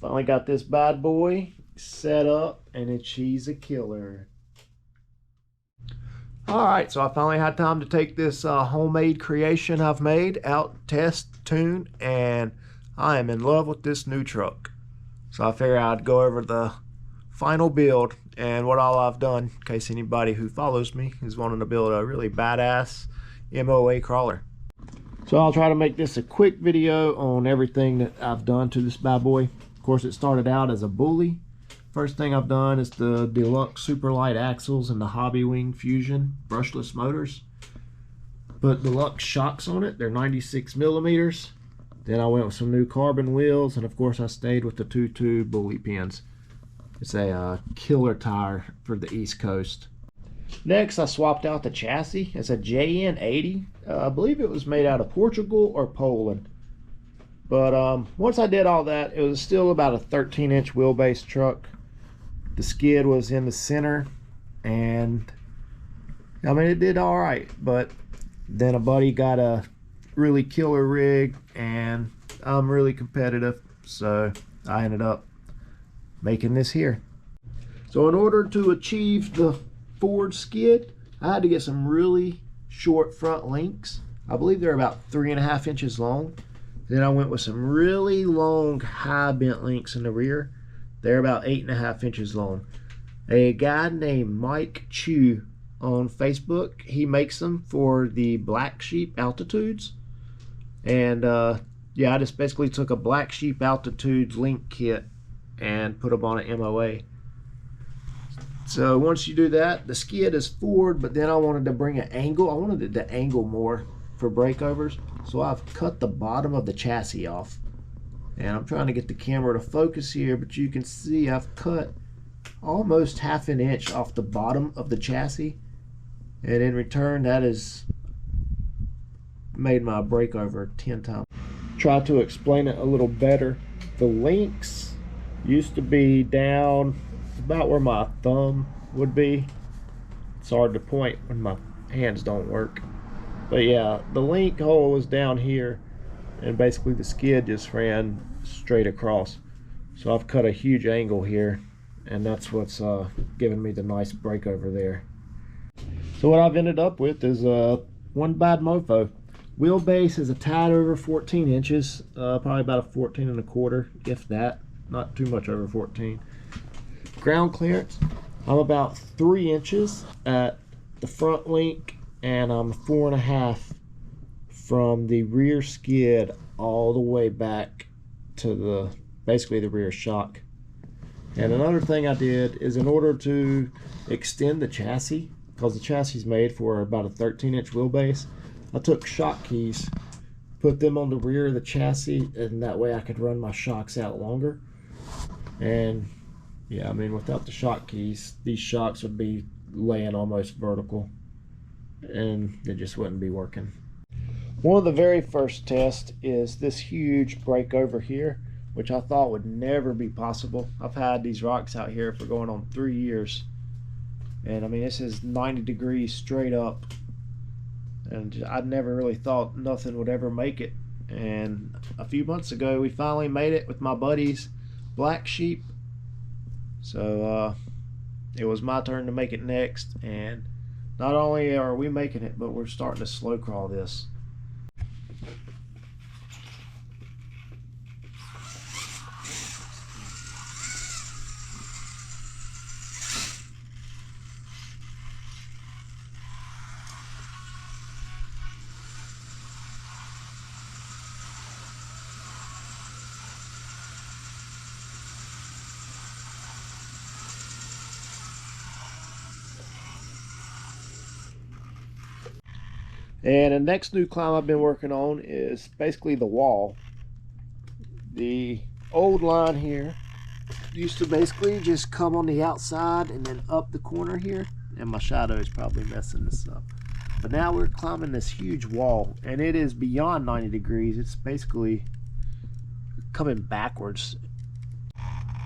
Finally got this bad boy set up, and she's a killer. Alright, so I finally had time to take this homemade creation I've made out, test, tune, and I am in love with this new truck. So I figured I'd go over the final build and what all I've done, in case anybody who follows me is wanting to build a really badass MOA crawler. So I'll try to make this a quick video on everything that I've done to this bad boy. Of course, it started out as a bully. First thing I've done is the deluxe super light axles and the Hobby Wing Fusion brushless motors. Put deluxe shocks on it. They're 96 millimeters. Then I went with some new carbon wheels, and of course I stayed with the 2-tube bully pins. It's a killer tire for the East Coast. Next, I swapped out the chassis. It's a JN80. I believe it was made out of Portugal or Poland. But once I did all that, it was still about a 13-inch wheelbase truck. The skid was in the center, and I mean, it did all right. But then a buddy got a really killer rig, and I'm really competitive, so I ended up making this here. So in order to achieve the forward skid, I had to get some really short front links. I believe they're about 3.5 inches long. Then I went with some really long high bent links in the rear. They're about 8.5 inches long. A guy named Mike Chu on Facebook, he makes them for the Black Sheep altitudes. And yeah, I just basically took a Black Sheep altitudes link kit and put them on an MOA. So once you do that, the skid is forward, but then I wanted to bring an angle. I wanted it to angle more for breakovers, so I've cut the bottom of the chassis off. And I'm trying to get the camera to focus here, but you can see I've cut almost 1/2 inch off the bottom of the chassis. And in return, that has made my breakover 10 times. Try to explain it a little better. The links used to be down about where my thumb would be. It's hard to point when my hands don't work. But yeah, the link hole was down here, and basically the skid just ran straight across. So I've cut a huge angle here, and that's what's giving me the nice breakover there. So what I've ended up with is one bad mofo. Wheelbase is a tad over 14 inches, probably about a 14.25, if that, not too much over 14. Ground clearance, I'm about 3 inches at the front link, and I'm 4.5 from the rear skid all the way back to the basically the rear shock. And another thing I did is, in order to extend the chassis, because the chassis is made for about a 13-inch wheelbase, I took shock keys, put them on the rear of the chassis, and that way I could run my shocks out longer. And yeah, I mean, without the shock keys, these shocks would be laying almost vertical, and it just wouldn't be working. One of the very first tests is this huge breakover here, which I thought would never be possible. I've had these rocks out here for going on 3 years, and I mean, this is 90 degrees straight up, and I never really thought nothing would ever make it. And a few months ago, we finally made it with my buddies Black Sheep. So it was my turn to make it next, and not only are we making it, but we're starting to slow crawl this. And the next new climb I've been working on is basically the wall. The old line here used to basically just come on the outside and then up the corner here, and my shadow is probably messing this up. But now we're climbing this huge wall, and it is beyond 90 degrees. It's basically coming backwards.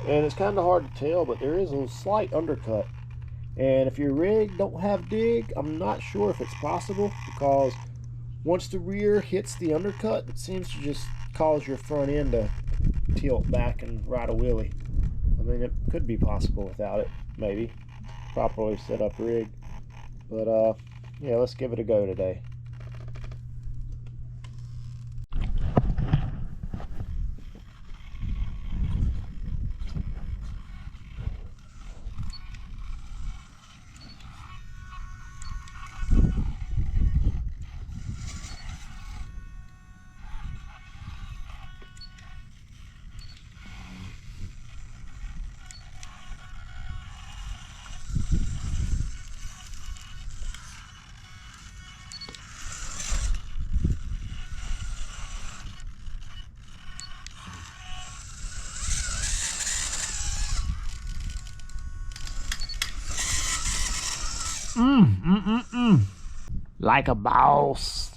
And it's kind of hard to tell, but there is a slight undercut. And if your rig don't have dig, I'm not sure if it's possible, because once the rear hits the undercut, it seems to just cause your front end to tilt back and ride a wheelie. I mean, it could be possible without it, maybe. Properly set up rig. But yeah, let's give it a go today. Like a boss.